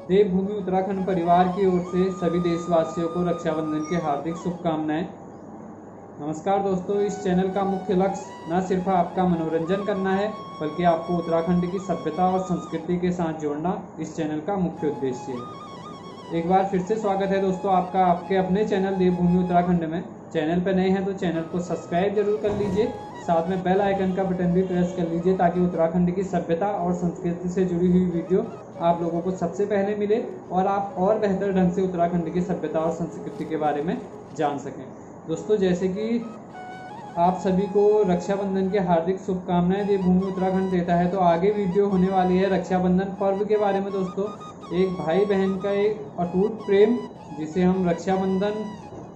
देवभूमि उत्तराखंड परिवार की ओर से सभी देशवासियों को रक्षाबंधन की हार्दिक शुभकामनाएं। नमस्कार दोस्तों, इस चैनल का मुख्य लक्ष्य न सिर्फ आपका मनोरंजन करना है बल्कि आपको उत्तराखंड की सभ्यता और संस्कृति के साथ जोड़ना इस चैनल का मुख्य उद्देश्य है। एक बार फिर से स्वागत है दोस्तों आपका आपके अपने चैनल देवभूमि उत्तराखंड में। चैनल पर नए हैं तो चैनल को सब्सक्राइब जरूर कर लीजिए, साथ में बेल आइकन का बटन भी प्रेस कर लीजिए ताकि उत्तराखंड की सभ्यता और संस्कृति से जुड़ी हुई वीडियो आप लोगों को सबसे पहले मिले और आप और बेहतर ढंग से उत्तराखंड की सभ्यता और संस्कृति के बारे में जान सकें। दोस्तों, जैसे कि आप सभी को रक्षाबंधन की हार्दिक शुभकामनाएं देवभूमि उत्तराखंड देता है, तो आगे वीडियो होने वाली है रक्षाबंधन पर्व के बारे में। दोस्तों, एक भाई बहन का एक अटूट प्रेम जिसे हम रक्षाबंधन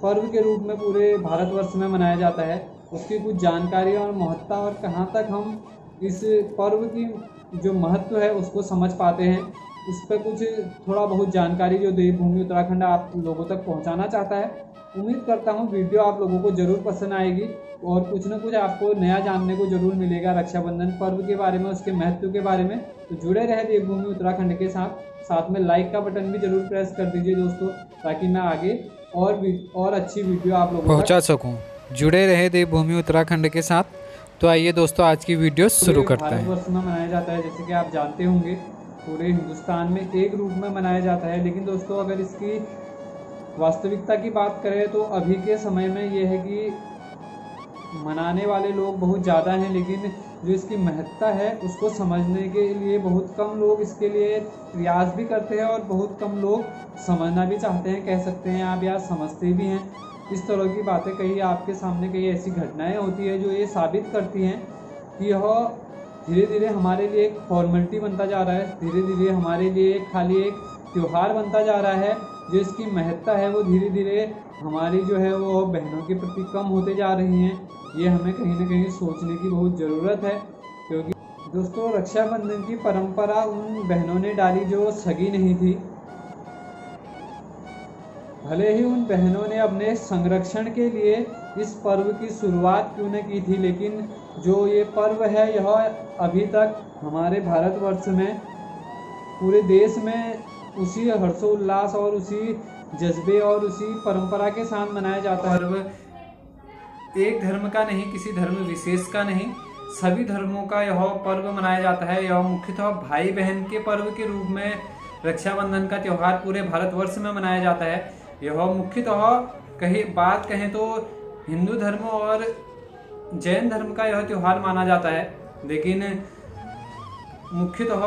पर्व के रूप में पूरे भारतवर्ष में मनाया जाता है, उसकी कुछ जानकारी और महत्ता और कहाँ तक हम इस पर्व की जो महत्व है उसको समझ पाते हैं, इस पर कुछ थोड़ा बहुत जानकारी जो देवभूमि उत्तराखंड आप लोगों तक पहुंचाना चाहता है। उम्मीद करता हूं वीडियो आप लोगों को ज़रूर पसंद आएगी और कुछ न कुछ आपको नया जानने को ज़रूर मिलेगा रक्षाबंधन पर्व के बारे में, उसके महत्व के बारे में। तो जुड़े रहे देवभूमि उत्तराखंड के साथ में लाइक का बटन भी ज़रूर प्रेस कर दीजिए दोस्तों, ताकि मैं आगे और अच्छी वीडियो आप लोगों पहुंचा सकूं। जुड़े रहे देवभूमि उत्तराखंड के साथ। तो आइए दोस्तों आज की वीडियो शुरू करते हैं। भारतवर्ष में मनाया जाता है, जैसे कि आप जानते होंगे पूरे हिंदुस्तान में एक रूप में मनाया जाता है। लेकिन दोस्तों, अगर इसकी वास्तविकता की बात करें तो अभी के समय में ये है कि मनाने वाले लोग बहुत ज़्यादा हैं, लेकिन जो इसकी महत्ता है उसको समझने के लिए बहुत कम लोग इसके लिए प्रयास भी करते हैं और बहुत कम लोग समझना भी चाहते हैं, कह सकते हैं आप, या समझते भी हैं। इस तरह की बातें कई आपके सामने कई ऐसी घटनाएं होती है जो ये साबित करती हैं कि यह धीरे धीरे हमारे लिए एक फॉर्मेलिटी बनता जा रहा है, धीरे धीरे हमारे लिए खाली एक त्यौहार बनता जा रहा है। जो इसकी महत्ता है वो धीरे धीरे हमारी जो है वो बहनों के प्रति कम होते जा रही हैं। ये हमें कहीं ना कहीं सोचने की बहुत ज़रूरत है, क्योंकि दोस्तों रक्षाबंधन की परंपरा उन बहनों ने डाली जो सगी नहीं थी। भले ही उन बहनों ने अपने संरक्षण के लिए इस पर्व की शुरुआत क्यों न की थी, लेकिन जो ये पर्व है यह अभी तक हमारे भारतवर्ष में पूरे देश में उसी हर्षोल्लास और उसी जज्बे और उसी परंपरा के साथ मनाया जाता है। पर्व एक धर्म का नहीं, किसी धर्म विशेष का नहीं, सभी धर्मों का यह पर्व मनाया जाता है। यह मुख्यतः भाई बहन के पर्व के रूप में रक्षाबंधन का त्यौहार पूरे भारतवर्ष में मनाया जाता है। यह मुख्यतः कहें तो हिंदू धर्म और जैन धर्म का यह त्यौहार माना जाता है, लेकिन मुख्यतः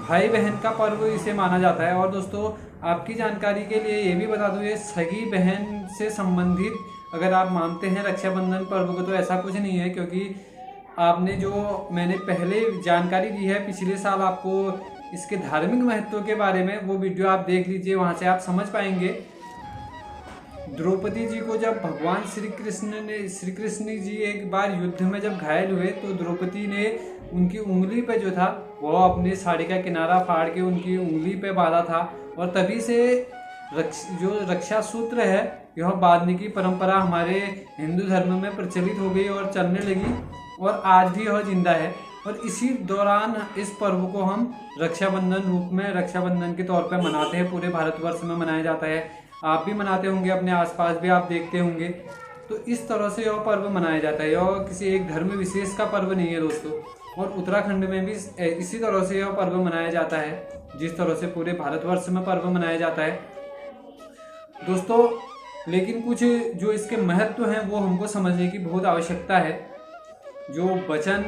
भाई बहन का पर्व इसे माना जाता है। और दोस्तों, आपकी जानकारी के लिए ये भी बता दूँ, ये सगी बहन से संबंधित अगर आप मानते हैं रक्षाबंधन पर्व को, तो ऐसा कुछ नहीं है, क्योंकि आपने जो मैंने पहले जानकारी दी है पिछले साल आपको इसके धार्मिक महत्व के बारे में, वो वीडियो आप देख लीजिए, वहाँ से आप समझ पाएंगे। द्रौपदी जी को जब भगवान श्री कृष्ण जी एक बार युद्ध में जब घायल हुए, तो द्रौपदी ने उनकी उंगली पे जो था वो अपनी साड़ी का किनारा फाड़ के उनकी उंगली पे बांधा था, और तभी से जो रक्षा सूत्र है यह बांधने की परंपरा हमारे हिंदू धर्म में प्रचलित हो गई और चलने लगी, और आज भी यह जिंदा है। और इसी दौरान इस पर्व को हम रक्षाबंधन रूप में रक्षाबंधन के तौर पर मनाते हैं, पूरे भारतवर्ष में मनाया जाता है। आप भी मनाते होंगे, अपने आसपास भी आप देखते होंगे। तो इस तरह से यह पर्व मनाया जाता है, यह किसी एक धर्म विशेष का पर्व नहीं है दोस्तों। और उत्तराखंड में भी इसी तरह से यह पर्व मनाया जाता है, जिस तरह से पूरे भारतवर्ष में पर्व मनाया जाता है दोस्तों। लेकिन कुछ जो इसके महत्व हैं वो हमको समझने की बहुत आवश्यकता है। जो वचन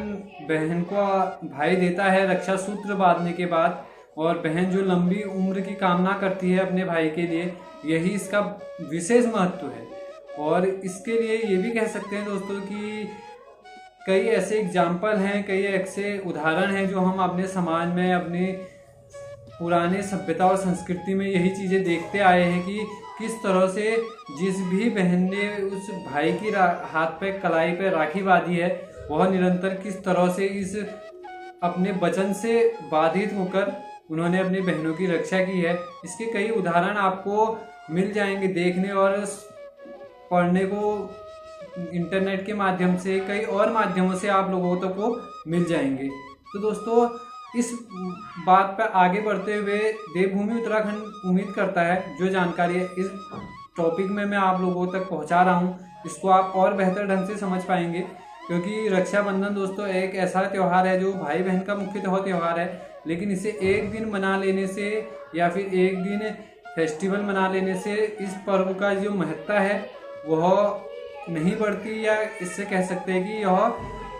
बहन को भाई देता है रक्षा सूत्र बांधने के बाद, और बहन जो लंबी उम्र की कामना करती है अपने भाई के लिए, यही इसका विशेष महत्व है। और इसके लिए ये भी कह सकते हैं दोस्तों कि कई ऐसे एग्जाम्पल हैं, कई ऐसे उदाहरण हैं जो हम अपने समाज में, अपने पुराने सभ्यता और संस्कृति में यही चीज़ें देखते आए हैं कि किस तरह से जिस भी बहन ने उस भाई की हाथ पे कलाई पे राखी बांधी है, वह निरंतर किस तरह से इस अपने वचन से बाधित होकर उन्होंने अपनी बहनों की रक्षा की है। इसके कई उदाहरण आपको मिल जाएंगे देखने और पढ़ने को, इंटरनेट के माध्यम से, कई और माध्यमों से आप लोगों तक को मिल जाएंगे। तो दोस्तों, इस बात पर आगे बढ़ते हुए देवभूमि उत्तराखंड उम्मीद करता है जो जानकारी है इस टॉपिक में मैं आप लोगों तक पहुंचा रहा हूं, इसको आप और बेहतर ढंग से समझ पाएंगे। क्योंकि रक्षाबंधन दोस्तों एक ऐसा त्यौहार है जो भाई बहन का मुख्य त्यौहार है, लेकिन इसे एक दिन मना लेने से या फिर एक दिन फेस्टिवल मना लेने से इस पर्व का जो महत्ता है वह नहीं बढ़ती, या इससे कह सकते हैं कि यह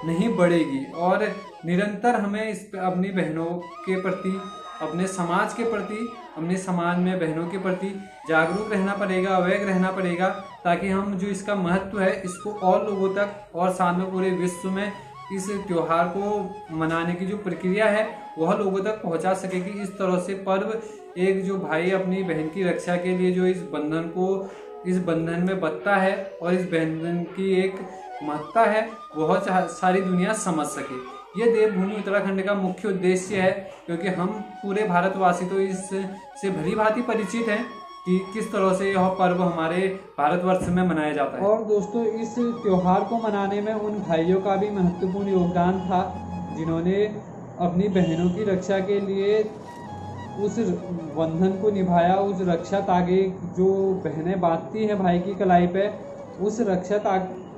नहीं बढ़ेगी। और निरंतर हमें इस अपनी बहनों के प्रति, अपने समाज के प्रति, अपने समाज में बहनों के प्रति जागरूक रहना पड़ेगा, अवेग रहना पड़ेगा, ताकि हम जो इसका महत्व है इसको और लोगों तक और साथ में पूरे विश्व में इस त्यौहार को मनाने की जो प्रक्रिया है वह लोगों तक पहुंचा सके। कि इस तरह से पर्व एक जो भाई अपनी बहन की रक्षा के लिए जो इस बंधन में बंधता है और इस बंधन की एक महत्ता है वह सारी दुनिया समझ सके। ये देवभूमि उत्तराखंड का मुख्य उद्देश्य है, क्योंकि हम पूरे भारतवासी तो इससे भली भांति परिचित हैं कि किस तरह से यह पर्व हमारे भारतवर्ष में मनाया जाता है। और दोस्तों इस त्यौहार को मनाने में उन भाइयों का भी महत्वपूर्ण योगदान था जिन्होंने अपनी बहनों की रक्षा के लिए उस बंधन को निभाया, उस रक्षा तागे जो बहनें बांधती हैं भाई की कलाई पे, उस रक्षा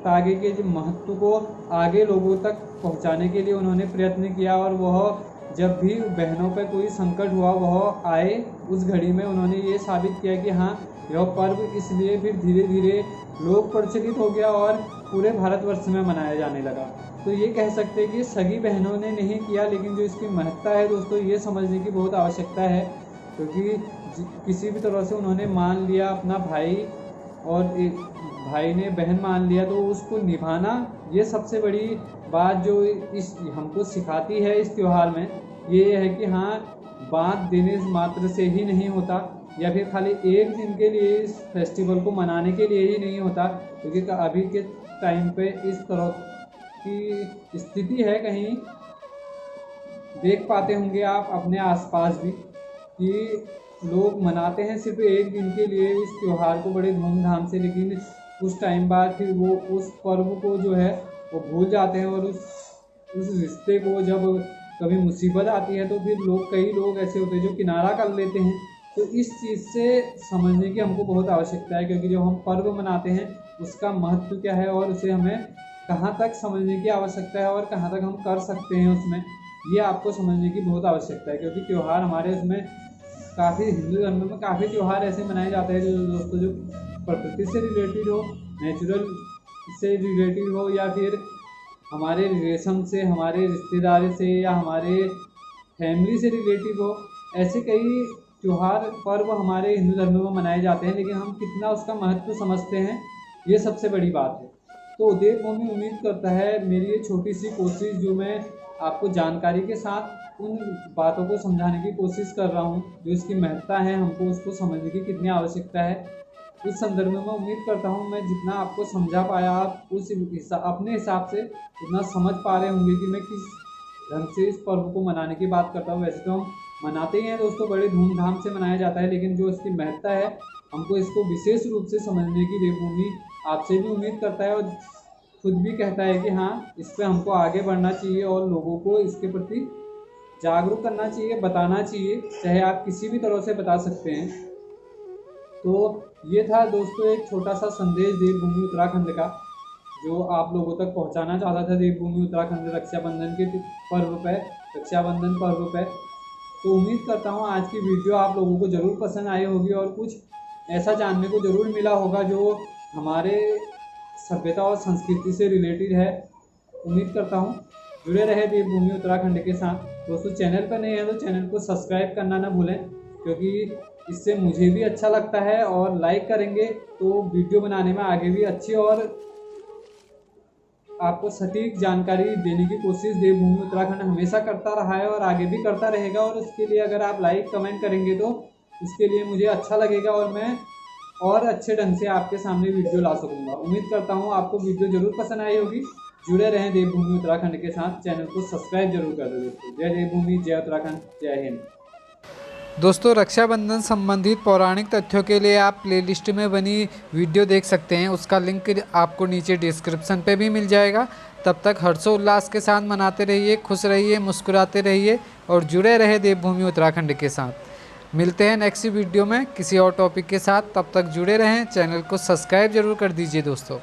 तागे के जो महत्व को आगे लोगों तक पहुंचाने के लिए उन्होंने प्रयत्न किया। और वह जब भी बहनों पे कोई संकट हुआ वह आए, उस घड़ी में उन्होंने ये साबित किया कि हाँ यह पर्व इसलिए फिर धीरे धीरे लोक प्रचलित हो गया और पूरे भारतवर्ष में मनाया जाने लगा। तो ये कह सकते हैं कि सगी बहनों ने नहीं किया, लेकिन जो इसकी महत्ता है दोस्तों ये समझने की बहुत आवश्यकता है। क्योंकि किसी भी तरह से उन्होंने मान लिया अपना भाई और एक भाई ने बहन मान लिया, तो उसको निभाना ये सबसे बड़ी बात जो इस हमको सिखाती है इस त्यौहार में, ये है कि हाँ बात देने मात्र से ही नहीं होता, या फिर खाली एक दिन के लिए इस फेस्टिवल को मनाने के लिए ही नहीं होता। क्योंकि अभी के टाइम पे इस तरह की स्थिति है, कहीं देख पाते होंगे आप अपने आसपास भी कि लोग मनाते हैं सिर्फ एक दिन के लिए इस त्यौहार को बड़े धूमधाम से, लेकिन कुछ टाइम बाद फिर वो उस पर्व को जो है वो भूल जाते हैं। और उस रिश्ते को जब कभी मुसीबत आती है तो फिर कई लोग ऐसे होते हैं जो किनारा कर लेते हैं। तो इस चीज़ से समझने की हमको बहुत आवश्यकता है, क्योंकि जब हम पर्व मनाते हैं उसका महत्व क्या है और उसे हमें कहाँ तक समझने की आवश्यकता है और कहाँ तक हम कर सकते हैं उसमें, ये आपको समझने की बहुत आवश्यकता है। क्योंकि त्यौहार हमारे उसमें काफ़ी, हिंदू धर्म में काफ़ी त्यौहार ऐसे मनाए जाते हैं जो दोस्तों जो प्रकृति से रिलेटेड हो, नेचुरल से रिलेटेड हो, या फिर हमारे रिलेशन से, हमारे रिश्तेदारी से, या हमारे फैमिली से रिलेटिव हो। ऐसे कई त्यौहार पर्व हमारे हिंदू धर्म में मनाए जाते हैं, लेकिन हम कितना उसका महत्व समझते हैं ये सबसे बड़ी बात है। तो देवभूमि उम्मीद करता है मेरी ये छोटी सी कोशिश जो मैं आपको जानकारी के साथ उन बातों को समझाने की कोशिश कर रहा हूँ जो इसकी महत्ता है, हमको उसको समझने की कितनी आवश्यकता है, उस संदर्भ में मैं उम्मीद करता हूँ मैं जितना आपको समझा पाया आप अपने हिसाब से उतना समझ पा रहे होंगे कि मैं किस ढंग से इस पर्व को मनाने की बात करता हूँ। वैसे तो हम मनाते ही हैं दोस्तों, बड़े धूमधाम से मनाया जाता है, लेकिन जो इसकी महत्ता है हमको इसको विशेष रूप से समझने की देवभूमि आपसे भी उम्मीद करता है और खुद भी कहता है कि हाँ इस पर हमको आगे बढ़ना चाहिए और लोगों को इसके प्रति जागरूक करना चाहिए, बताना चाहिए, चाहे आप किसी भी तरह से बता सकते हैं। तो ये था दोस्तों एक छोटा सा संदेश देवभूमि उत्तराखंड का जो आप लोगों तक पहुंचाना चाहता था देवभूमि उत्तराखंड रक्षाबंधन के पर्व पर, रक्षाबंधन पर्व पर। तो उम्मीद करता हूँ आज की वीडियो आप लोगों को ज़रूर पसंद आई होगी और कुछ ऐसा जानने को ज़रूर मिला होगा जो हमारे सभ्यता और संस्कृति से रिलेटेड है। उम्मीद करता हूँ जुड़े रहे देवभूमि उत्तराखंड के साथ। दोस्तों चैनल पर नए हैं तो चैनल को सब्सक्राइब करना ना भूलें, क्योंकि इससे मुझे भी अच्छा लगता है और लाइक करेंगे तो वीडियो बनाने में आगे भी अच्छी और आपको सटीक जानकारी देने की कोशिश देवभूमि उत्तराखंड हमेशा करता रहा है और आगे भी करता रहेगा। और उसके लिए अगर आप लाइक कमेंट करेंगे तो उसके लिए मुझे अच्छा लगेगा और मैं और अच्छे ढंग से आपके सामने वीडियो ला सकूँगा। उम्मीद करता हूँ आपको वीडियो ज़रूर पसंद आई होगी। जुड़े रहें देवभूमि उत्तराखंड के साथ, चैनल को सब्सक्राइब जरूर कर दो दोस्तों। जय देवभूमि, जय उत्तराखंड, जय हिंद। दोस्तों रक्षाबंधन संबंधित पौराणिक तथ्यों के लिए आप प्लेलिस्ट में बनी वीडियो देख सकते हैं, उसका लिंक आपको नीचे डिस्क्रिप्शन पे भी मिल जाएगा, तब तक हर्षोल्लास के साथ मनाते रहिए, खुश रहिए, मुस्कुराते रहिए और जुड़े रहे देवभूमि उत्तराखंड के साथ। मिलते हैं नेक्स्ट वीडियो में किसी और टॉपिक के साथ। तब तक जुड़े रहें, चैनल को सब्सक्राइब जरूर कर दीजिए दोस्तों।